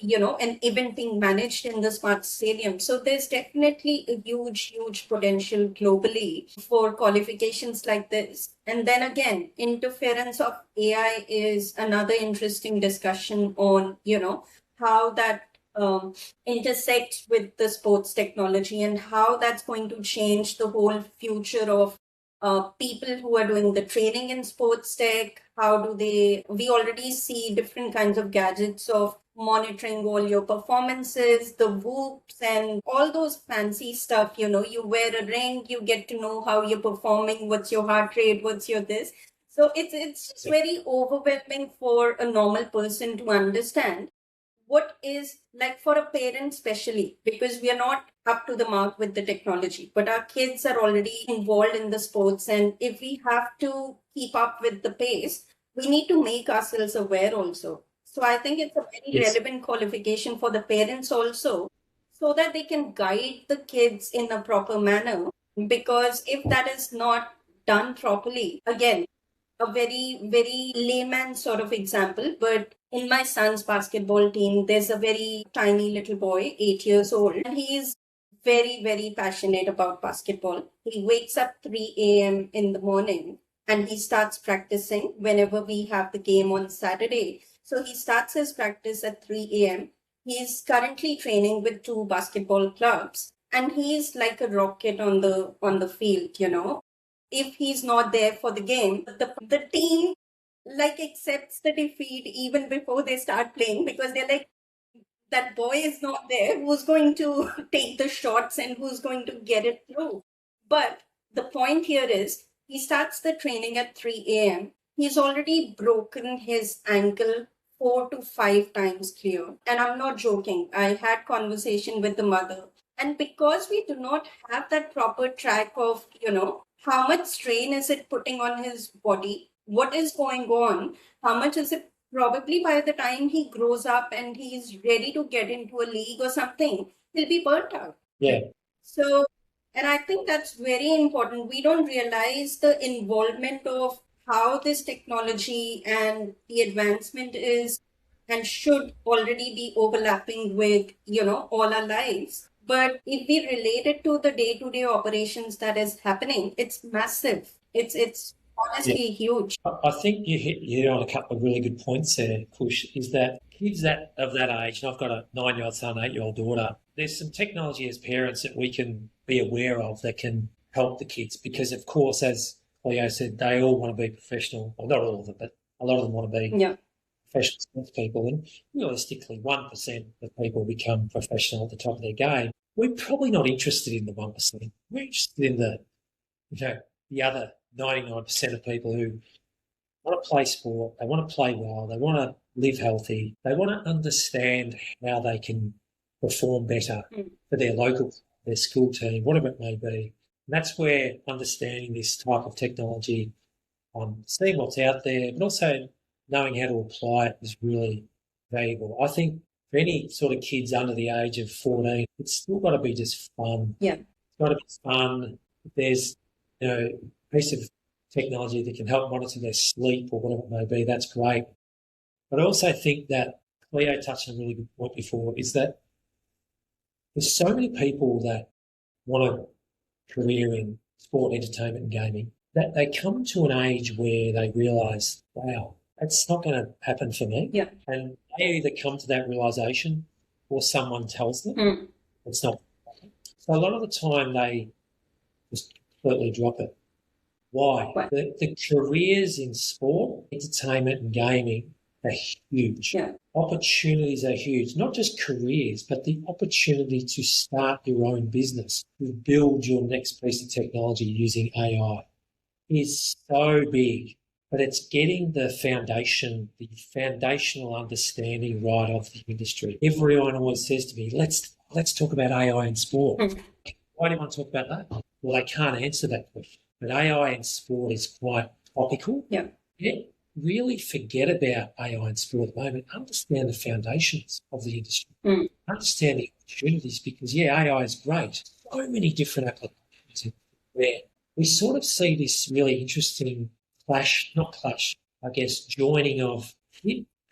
an event being managed in the smart stadium. So there's definitely a huge potential globally for qualifications like this. And then again, interference of AI is another interesting discussion on, how that intersects with the sports technology and how that's going to change the whole future of people who are doing the training in sports tech. We already see different kinds of gadgets of monitoring all your performances, the whoops and all those fancy stuff. You wear a ring, you get to know how you're performing, what's your heart rate, what's your this. So it's just very overwhelming for a normal person to understand what is like for a parent, especially because we are not up to the mark with the technology, but our kids are already involved in the sports. And if we have to keep up with the pace, we need to make ourselves aware also. So I think it's a very Yes. relevant qualification for the parents also, so that they can guide the kids in a proper manner. Because if that is not done properly, again, a very layman sort of example, but in my son's basketball team, there's a very tiny little boy, 8 years old, and he is very passionate about basketball. He wakes up 3 a.m. in the morning and he starts practicing whenever we have the game on Saturday. So he starts his practice at 3 a.m. He's currently training with two basketball clubs and he's like a rocket on the field. If he's not there for the game, the team like accepts the defeat even before they start playing, because they're like, that boy is not there. Who's going to take the shots and who's going to get it through? But the point here is he starts the training at 3 a.m. He's already broken his ankle 4 to 5 times clear. And I'm not joking. I had conversation with the mother. And because we do not have that proper track of, how much strain is it putting on his body? What is going on? How much is it? Probably by the time he grows up and he's ready to get into a league or something, he'll be burnt out. Yeah. So, and I think that's very important. We don't realize the involvement of how this technology and the advancement is and should already be overlapping with, all our lives. But if we relate it to the day-to-day operations that is happening, it's massive. It's honestly huge. I think you hit on a couple of really good points there, Kush, is that kids of that age, and I've got a 9-year-old son, 8-year-old daughter, there's some technology as parents that we can be aware of that can help the kids because, of course, as Cleo said, they all want to be professional. Well, not all of them, but a lot of them want to be professional sports people. And realistically, 1% of people become professional at the top of their game. We're probably not interested in the 1%. We're interested in the other 99% of people who want to play sport, they want to play well, they want to live healthy, they want to understand how they can perform better for their local, their school team, whatever it may be. And that's where understanding this type of technology, seeing what's out there, but also knowing how to apply it is really valuable. I think for any sort of kids under the age of 14, it's still got to be just fun. Yeah. It's got to be fun. If there's, a piece of technology that can help monitor their sleep or whatever it may be, that's great. But I also think that Cleo touched on a really good point before, is that there's so many people that want a career in sport, entertainment and gaming that they come to an age where they realise, wow, that's not going to happen for me. Yeah. And they either come to that realisation or someone tells them it's not. So a lot of the time they just completely drop it. Why? The careers in sport, entertainment and gaming are huge. Yeah. Opportunities are huge, not just careers, but the opportunity to start your own business, to build your next piece of technology using AI is so big. But it's getting the foundational understanding right of the industry. Everyone always says to me, let's talk about AI in sport. Why do you want to talk about that? Well, they can't answer that question. But AI in sport is quite topical. Yeah. Really forget about AI in sport at the moment. Understand the foundations of the industry. Understand the opportunities because, AI is great. So many different applications where we sort of see this really interesting joining of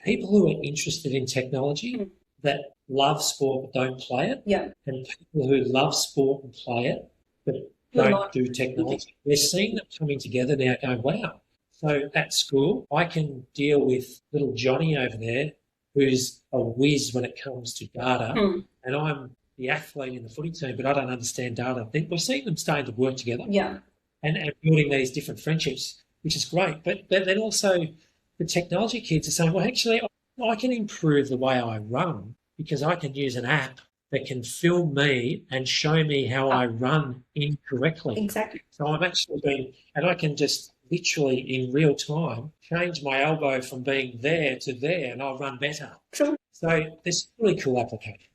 people who are interested in technology that love sport but don't play it, and people who love sport and play it but don't do technology. We're seeing them coming together now going, wow. So at school, I can deal with little Johnny over there who's a whiz when it comes to data, and I'm the athlete in the footy team, but I don't understand data. We're seeing them starting to work together and building these different friendships, which is great. But then also the technology kids are saying, well, actually, I can improve the way I run because I can use an app that can film me and show me how I run incorrectly. Exactly. So I'm actually and I can just literally in real time change my elbow from being there to there and I'll run better. True. So there's really cool applications.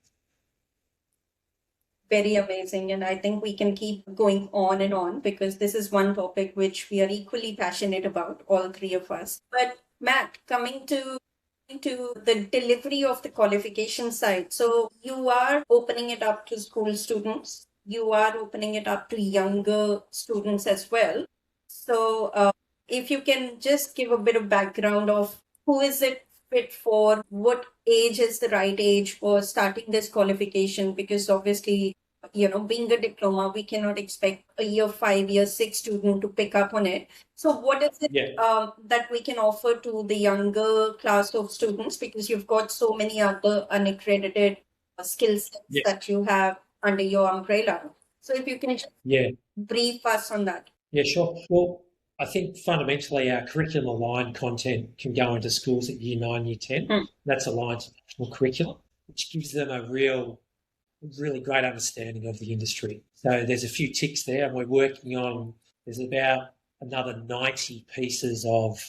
Very amazing. And I think we can keep going on and on because this is one topic which we are equally passionate about, all three of us. But Matt, coming to the delivery of the qualification side. So you are opening it up to school students. You are opening it up to younger students as well. So if you can just give a bit of background of who is it fit for, what age is the right age for starting this qualification? Because obviously, being a diploma, we cannot expect a year 5, year 6 student to pick up on it. So what is it that we can offer to the younger class of students? Because you've got so many other unaccredited skill sets that you have under your umbrella. So if you can just brief us on that. Yeah, sure. Well, I think fundamentally our curriculum-aligned content can go into schools at Year 9, Year 10. That's aligned to national curriculum, which gives them a really great understanding of the industry. So there's a few ticks there, and we're working on, there's about another 90 pieces of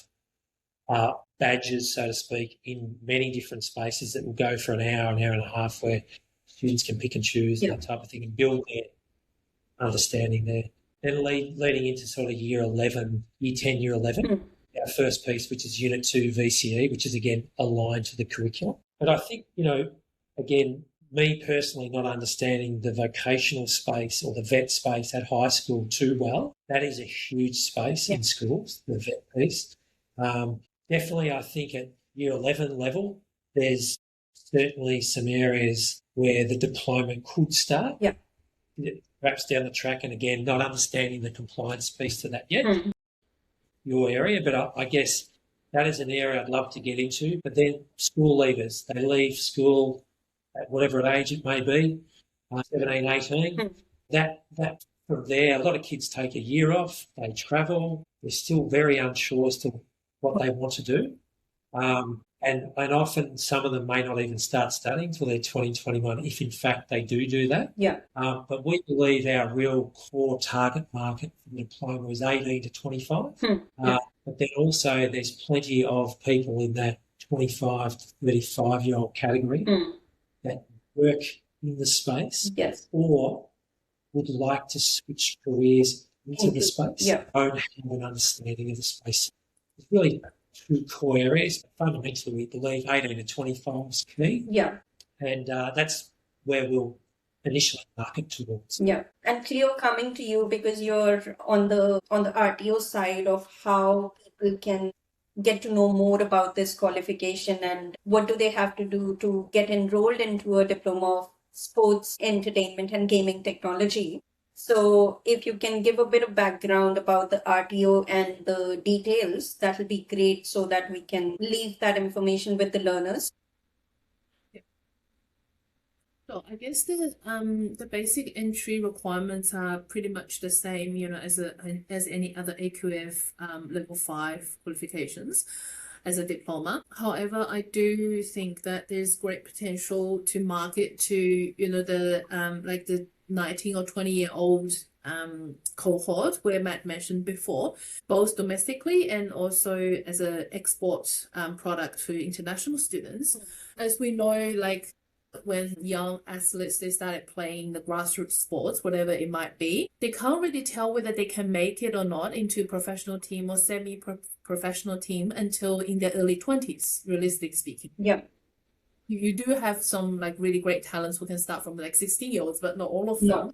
badges, so to speak, in many different spaces that will go for an hour and a half where students can pick and choose that type of thing and build their understanding there. Then leading into sort of Year 11, Year 10, Year 11, our first piece, which is Unit 2 VCE, which is, again, aligned to the curriculum. But I think, again, me personally not understanding the vocational space or the vet space at high school too well, that is a huge space in schools, the vet piece. Definitely, I think at Year 11 level, there's certainly some areas where the diploma could start. Perhaps down the track, and again, not understanding the compliance piece to that yet, your area, but I guess that is an area I'd love to get into. But then school leavers, they leave school at whatever age it may be, 17, 18. That from there, a lot of kids take a year off, they travel, they're still very unsure as to what they want to do. And often some of them may not even start studying until they're 20, 21, if in fact they do that. But we believe our real core target market for the diploma is 18 to 25. But then also there's plenty of people in that 25 to 35-year-old category that work in the space or would like to switch careers into the space, don't have an understanding of the space. It's really two core areas. Fundamentally, we believe 18 to 25 is key. And that's where we'll initially market towards. And Cleo, coming to you because you're on the RTO side of how people can get to know more about this qualification and what do they have to do to get enrolled into a Diploma of Sports, Entertainment and Gaming Technology. So if you can give a bit of background about the RTO and the details, that will be great so that we can leave that information with the learners. So I guess the basic entry requirements are pretty much the same, as any other AQF level 5 qualifications as a diploma. However, I do think that there's great potential to market to the 19 or 20-year-old cohort where Matt mentioned before, both domestically and also as an export product to international students. As we know, when young athletes, they started playing the grassroots sports, whatever it might be, they can't really tell whether they can make it or not into a professional team or semi-professional team until in their early 20s, realistically speaking. You do have some really great talents who can start from 16-year-olds, but not all of them.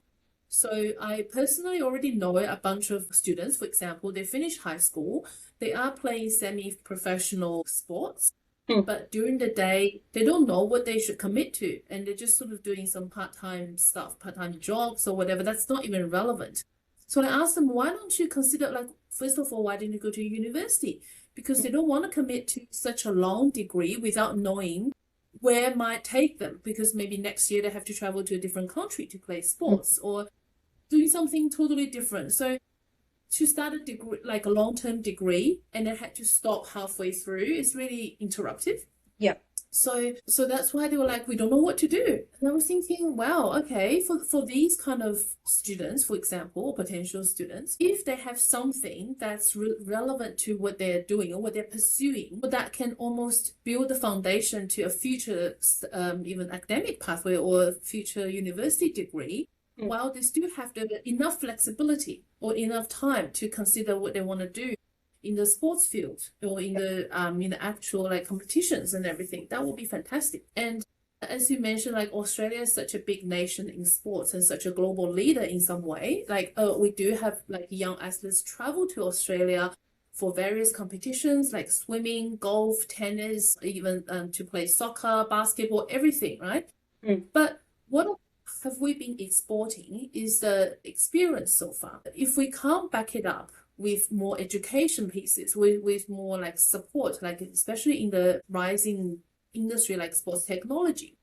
So I personally already know a bunch of students, for example, they finish high school, they are playing semi-professional sports, But during the day, they don't know what they should commit to, and they're just sort of doing some part-time stuff, part-time jobs or whatever. That's not even relevant. So I asked them, why don't you consider, like, first of all, why didn't you go to university? Because they don't want to commit to such a long degree without knowing where it might take them, because maybe next year they have to travel to a different country to play sports or doing something totally different. So to start a degree, like a long-term degree, and then had to stop halfway through is really interruptive. Yeah. So that's why they were like, we don't know what to do. And I was thinking, wow, okay, for these kind of students, for example, or potential students, if they have something that's relevant to what they're doing or what they're pursuing, that can almost build the foundation to a future even academic pathway or future university degree, while they still have enough flexibility or enough time to consider what they want to do in the sports field or in the actual like competitions and everything. That would be fantastic. And as you mentioned, like Australia is such a big nation in sports and such a global leader in some way. Like we do have like young athletes travel to Australia for various competitions like swimming, golf, tennis, even to play soccer, basketball, everything, right? But what have we been exporting is the experience so far. If we can't back it up with more education pieces, with more like support, like especially in the rising industry like sports technology,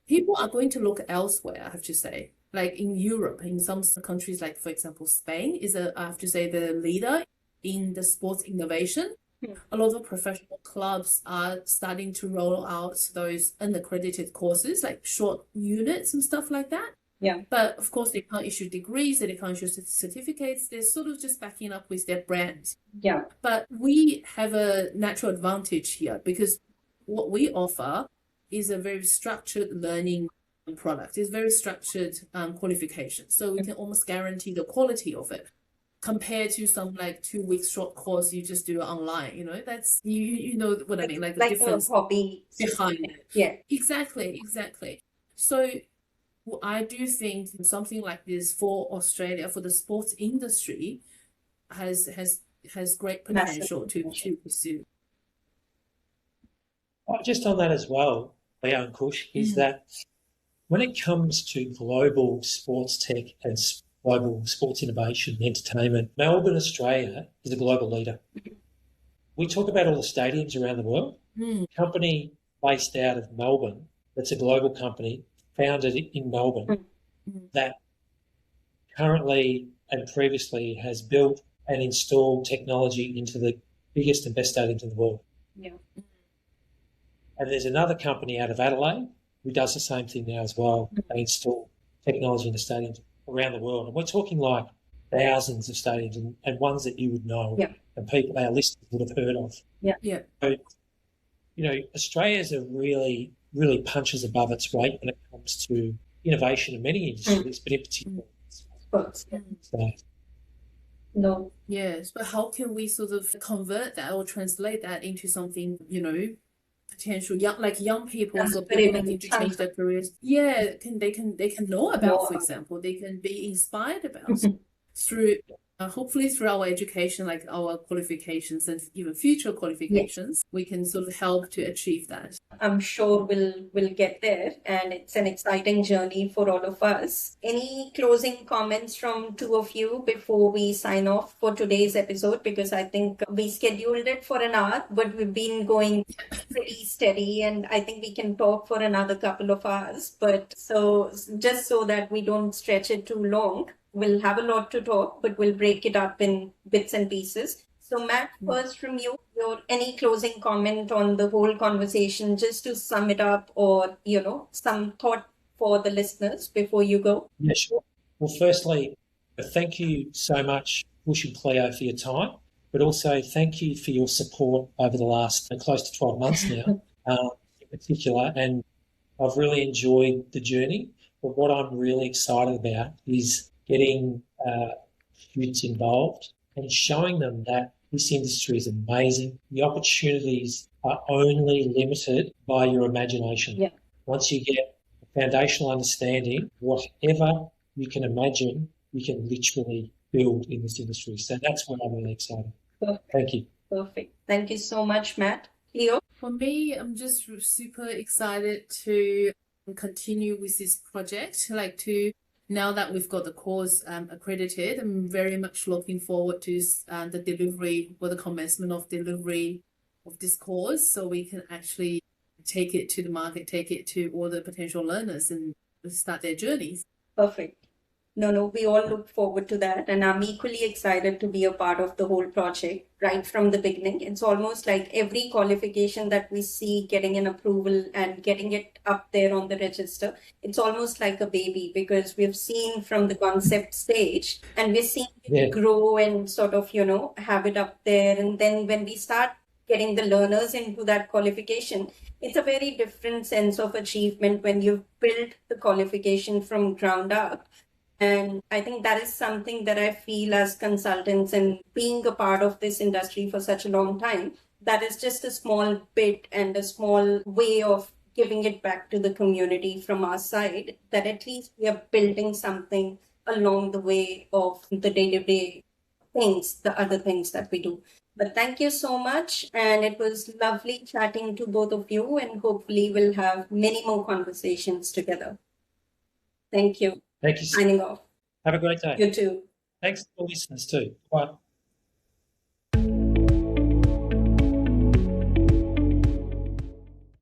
people are going to look elsewhere, I have to say. Like in Europe, in some countries, like for example, Spain is I have to say, the leader in the sports innovation. A lot of professional clubs are starting to roll out those unaccredited courses, like short units and stuff like that. Yeah. But of course, they can't issue degrees, they can't issue certificates. They're sort of just backing up with their brand. Yeah. But we have a natural advantage here because what we offer is a very structured learning product. It's very structured qualification. So we can almost guarantee the quality of it, compared to some like 2 weeks short course you just do online. You know, that's you know what I mean, like the difference a hobby behind it. Yeah. Exactly. So I do think something like this for Australia, for the sports industry, has great potential to pursue. Just on that as well, Leo and Kush, is that when it comes to global sports tech and global sports innovation and entertainment, Melbourne, Australia is a global leader. We talk about all the stadiums around the world. Company based out of Melbourne, that's a global company, founded in Melbourne, that currently and previously has built and installed technology into the biggest and best stadiums in the world. Yeah. And there's another company out of Adelaide who does the same thing now as well. They install technology in the stadiums around the world. And we're talking like thousands of stadiums and ones that you would know and people our listeners would have heard of. Yeah. So, you know, Australia's a really punches above its weight when it comes to innovation in many industries, but in particular Sports. So, No. Yes, but how can we sort of convert that or translate that into something, you know, potential young people, so people looking to change their careers? Yeah, they can know about, for example, they can be inspired about through hopefully through our education, like our qualifications and even future qualifications, we can sort of help to achieve that. I'm sure we'll get there, and it's an exciting journey for all of us. Any closing comments from two of you before we sign off for today's episode? Because I think we scheduled it for an hour, but we've been going pretty steady, and I think we can talk for another couple of hours. But so just so that we don't stretch it too long, we'll have a lot to talk, but we'll break it up in bits and pieces. So Matt, first from you, any closing comment on the whole conversation, just to sum it up, or, you know, some thought for the listeners before you go? Yeah, sure. Well, firstly, thank you so much, Bush and Cleo, for your time, but also thank you for your support over the last close to 12 months now, in particular, and I've really enjoyed the journey. But what I'm really excited about is getting students involved and showing them that this industry is amazing. The opportunities are only limited by your imagination. Yeah. Once you get a foundational understanding, whatever you can imagine, you can literally build in this industry. So that's what I'm really excited. Perfect. Thank you. Perfect. Thank you so much, Matt. Leo? For me, I'm just super excited to continue with this project. Now that we've got the course accredited, I'm very much looking forward to the delivery or the commencement of delivery of this course, so we can actually take it to the market, take it to all the potential learners and start their journeys. Perfect. No, we all look forward to that. And I'm equally excited to be a part of the whole project right from the beginning. It's almost like every qualification that we see getting an approval and getting it up there on the register, it's almost like a baby because we've seen from the concept stage and we're seeing it grow and sort of, have it up there. And then when we start getting the learners into that qualification, it's a very different sense of achievement when you've built the qualification from ground up. And I think that is something that I feel as consultants and being a part of this industry for such a long time, that is just a small bit and a small way of giving it back to the community from our side, that at least we are building something along the way of the day-to-day things, the other things that we do. But thank you so much. And it was lovely chatting to both of you, and hopefully we'll have many more conversations together. Thank you. Thank you. Signing off. Have a great day. You too. Thanks to the listeners too. Bye.